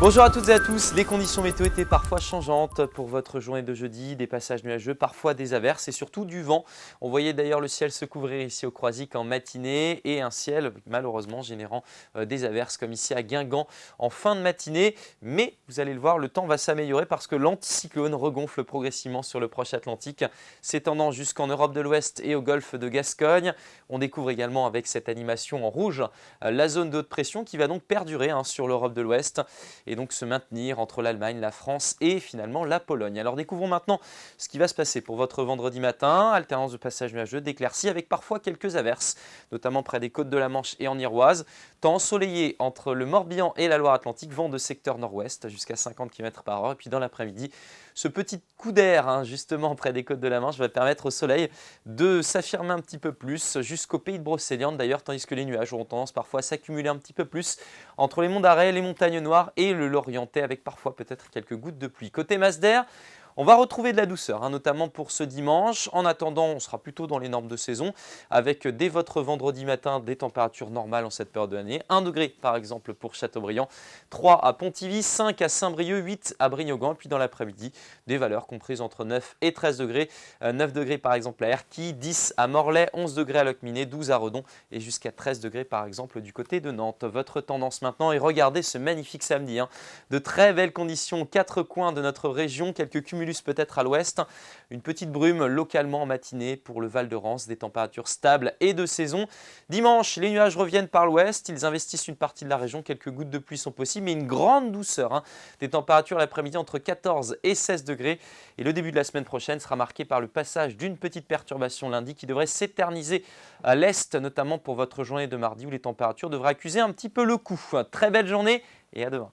Bonjour à toutes et à tous, les conditions météo étaient parfois changeantes pour votre journée de jeudi, des passages nuageux, parfois des averses et surtout du vent. On voyait d'ailleurs le ciel se couvrir ici au Croisic en matinée et un ciel malheureusement générant des averses comme ici à Guingamp en fin de matinée. Mais vous allez le voir, le temps va s'améliorer parce que l'anticyclone regonfle progressivement sur le proche Atlantique, s'étendant jusqu'en Europe de l'Ouest et au golfe de Gascogne. On découvre également avec cette animation en rouge la zone de haute pression qui va donc perdurer sur l'Europe de l'Ouest et donc se maintenir entre l'Allemagne, la France et finalement la Pologne. Alors découvrons maintenant ce qui va se passer pour votre vendredi matin. Alternance de passages nuageux, d'éclaircies avec parfois quelques averses, notamment près des côtes de la Manche et en Iroise. Temps ensoleillé entre le Morbihan et la Loire-Atlantique, vent de secteur nord-ouest jusqu'à 50 km/h. Et puis dans l'après-midi, ce petit coup d'air justement près des côtes de la Manche va permettre au soleil de s'affirmer un petit peu plus jusqu'au pays de Brocéliande d'ailleurs, tandis que les nuages auront tendance parfois à s'accumuler un petit peu plus entre les monts d'Arrée, les montagnes noires et le Lorientais avec parfois peut-être quelques gouttes de pluie. Côté masse d'air, on va retrouver de la douceur, notamment pour ce dimanche. En attendant, on sera plutôt dans les normes de saison, avec dès votre vendredi matin des températures normales en cette période de l'année. 1 degré par exemple pour Châteaubriand, 3 à Pontivy, 5 à Saint-Brieuc, 8 à Brignogan. Et puis dans l'après-midi, des valeurs comprises entre 9 et 13 degrés. 9 degrés par exemple à Erquy, 10 à Morlaix, 11 degrés à Locminé, 12 à Redon et jusqu'à 13 degrés par exemple du côté de Nantes. Votre tendance maintenant et regardez ce magnifique samedi. De très belles conditions aux 4 coins de notre région, quelques cumulus peut-être à l'ouest, une petite brume localement en matinée pour le Val de Rance, des températures stables et de saison. Dimanche, les nuages reviennent par l'ouest, ils investissent une partie de la région, quelques gouttes de pluie sont possibles, mais une grande douceur. Des températures l'après-midi entre 14 et 16 degrés. Et le début de la semaine prochaine sera marqué par le passage d'une petite perturbation lundi qui devrait s'éterniser à l'est, notamment pour votre journée de mardi où les températures devraient accuser un petit peu le coup. Très belle journée et à demain.